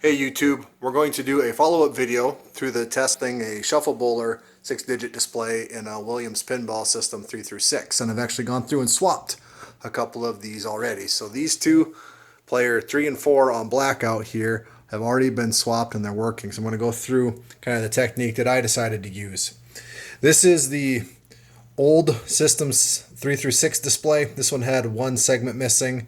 Hey YouTube, we're going to do a follow-up video through the testing a shuffle bowler 6-digit display in a Williams pinball system 3 through 6, and I've actually gone through and swapped a couple of these already. So these two, player 3 and 4 on blackout here, have already been swapped and they're working. So I'm going to go through kind of the technique that I decided to use. This is the old system's 3 through 6 display. This one had one segment missing,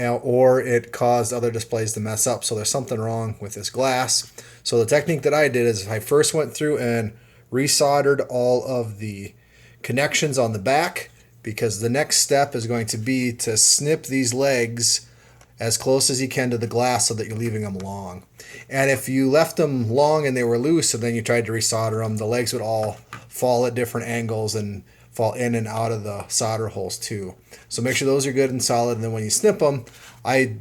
or it caused other displays to mess up. So there's something wrong with this glass. So the technique that I did is I first went through and resoldered all of the connections on the back, because the next step is going to be to snip these legs as close as you can to the glass so that you're leaving them long. And if you left them long and they were loose and then you tried to resolder them, the legs would all fall at different angles and fall in and out of the solder holes too. So make sure those are good and solid, and then when you snip them, I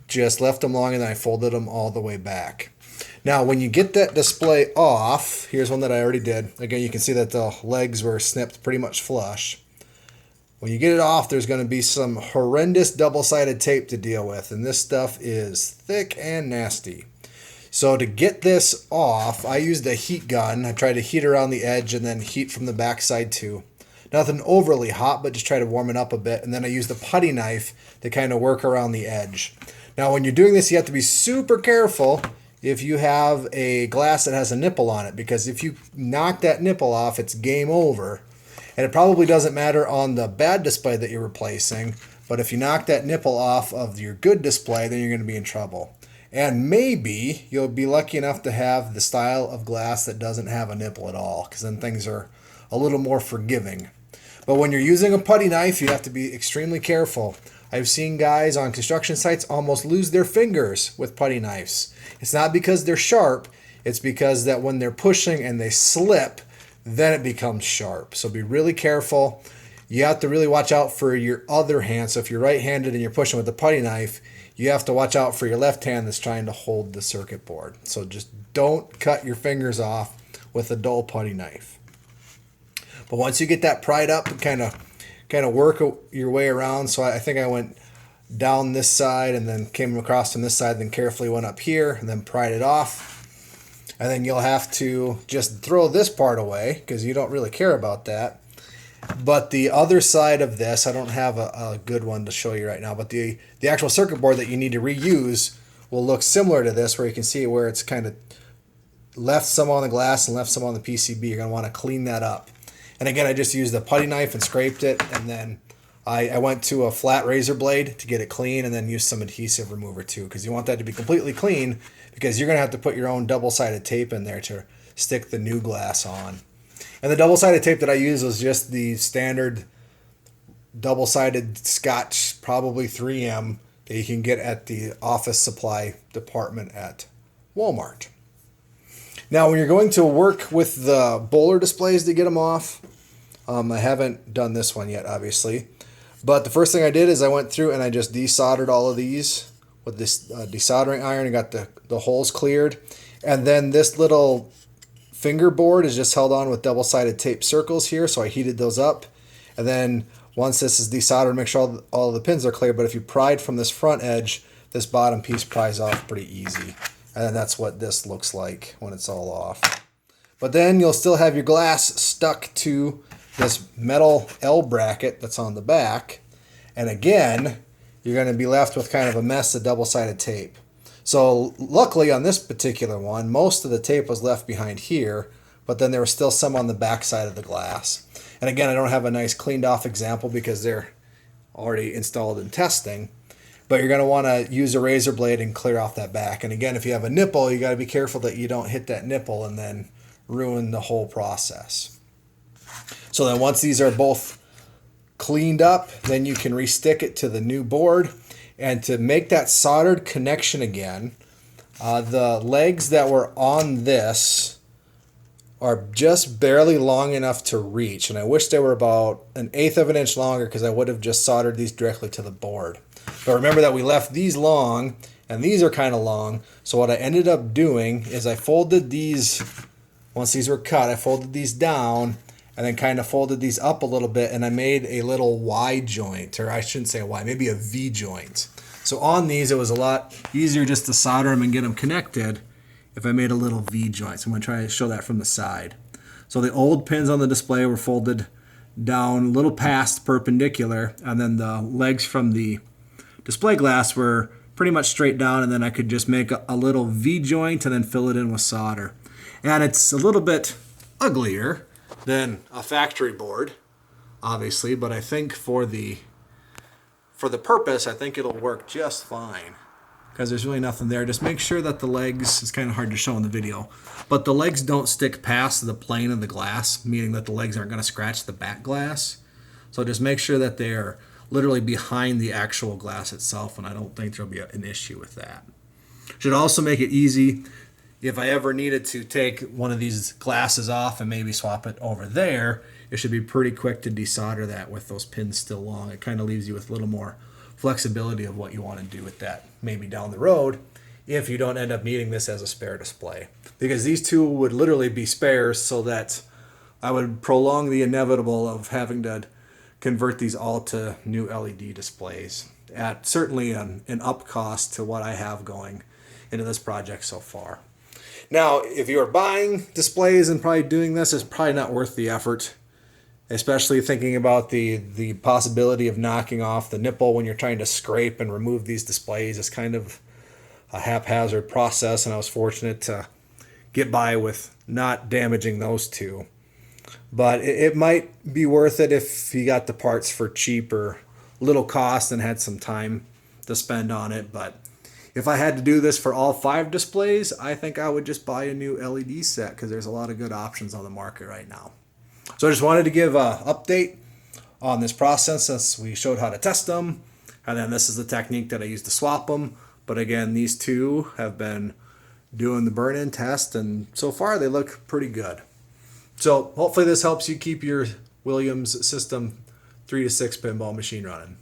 just left them long and then I folded them all the way back. Now when you get that display off, here's one that I already did. Again, you can see that the legs were snipped pretty much flush. When you get it off, there's going to be some horrendous double-sided tape to deal with, and this stuff is thick and nasty. So to get this off, I used a heat gun. I tried to heat around the edge and then heat from the backside too. Nothing overly hot, but just try to warm it up a bit. And then I used a putty knife to kind of work around the edge. Now when you're doing this, you have to be super careful if you have a glass that has a nipple on it, because if you knock that nipple off, it's game over. And it probably doesn't matter on the bad display that you're replacing, but if you knock that nipple off of your good display, then you're going to be in trouble. And maybe you'll be lucky enough to have the style of glass that doesn't have a nipple at all, because then things are a little more forgiving. But when you're using a putty knife, you have to be extremely careful. I've seen guys on construction sites almost lose their fingers with putty knives. It's not because they're sharp, it's because that when they're pushing and they slip, then it becomes sharp. So be really careful. You have to really watch out for your other hand. So if you're right-handed and you're pushing with the putty knife, you have to watch out for your left hand that's trying to hold the circuit board. So just don't cut your fingers off with a dull putty knife. But once you get that pried up and kind of work your way around. So I think I went down this side and then came across from this side, then carefully went up here and then pried it off. And then you'll have to just throw this part away because you don't really care about that. But the other side of this, I don't have a good one to show you right now, but the actual circuit board that you need to reuse will look similar to this, where you can see where it's kind of left some on the glass and left some on the PCB. You're going to want to clean that up. And again, I just used a putty knife and scraped it, and then I went to a flat razor blade to get it clean, and then used some adhesive remover too, because you want that to be completely clean, because you're going to have to put your own double-sided tape in there to stick the new glass on. And the double-sided tape that I used was just the standard double-sided Scotch, probably 3M, that you can get at the office supply department at Walmart. Now, when you're going to work with the bowler displays to get them off, I haven't done this one yet, obviously. But the first thing I did is I went through and I just desoldered all of these with this desoldering iron and got the holes cleared. And then this little fingerboard is just held on with double-sided tape circles here, so I heated those up. And then once this is desoldered, make sure all of the pins are clear. But if you pried from this front edge, this bottom piece pries off pretty easy. And then that's what this looks like when it's all off. But then you'll still have your glass stuck to this metal L bracket that's on the back. And again, you're going to be left with kind of a mess of double-sided tape. So luckily on this particular one, most of the tape was left behind here, but then there was still some on the back side of the glass. And again, I don't have a nice cleaned off example because they're already installed in testing. But you're going to want to use a razor blade and clear off that back. And again, if you have a nipple, you got to be careful that you don't hit that nipple and then ruin the whole process. So then once these are both cleaned up, then you can restick it to the new board. And to make that soldered connection again, the legs that were on this are just barely long enough to reach. And I wish they were about 1/8 of an inch longer, because I would have just soldered these directly to the board. But remember that we left these long, and these are kind of long. So what I ended up doing is I folded these, once these were cut, I folded these down and then kind of folded these up a little bit, and I made a little Y joint, or I shouldn't say a Y, maybe a V joint. So on these, it was a lot easier just to solder them and get them connected if I made a little V joint. So I'm going to try to show that from the side. So the old pins on the display were folded down a little past perpendicular, and then the legs from the display glass were pretty much straight down, and then I could just make a little V joint and then fill it in with solder. And it's a little bit uglier than a factory board, obviously, but I think for the purpose, I think it'll work just fine, because there's really nothing there. Just make sure that the legs, it's kind of hard to show in the video, but the legs don't stick past the plane of the glass, meaning that the legs aren't going to scratch the back glass. So just make sure that they're literally behind the actual glass itself, and I don't think there'll be an issue with that. Should also make it easy if I ever needed to take one of these glasses off and maybe swap it over there. It should be pretty quick to desolder that with those pins still long. It kind of leaves you with a little more flexibility of what you want to do with that maybe down the road if you don't end up needing this as a spare display. Because these two would literally be spares, so that I would prolong the inevitable of having to convert these all to new LED displays at certainly an up cost to what I have going into this project so far. Now, if you are buying displays and probably doing this, it's probably not worth the effort, especially thinking about the possibility of knocking off the nipple when you're trying to scrape and remove these displays. It's kind of a haphazard process, and I was fortunate to get by with not damaging those two. But it might be worth it if you got the parts for cheap or little cost and had some time to spend on it. But if I had to do this for all 5 displays, I think I would just buy a new LED set, because there's a lot of good options on the market right now. So I just wanted to give an update on this process, since we showed how to test them, and then this is the technique that I use to swap them. But again, these two have been doing the burn-in test, and so far they look pretty good. So hopefully this helps you keep your Williams System 3 to 6 pinball machine running.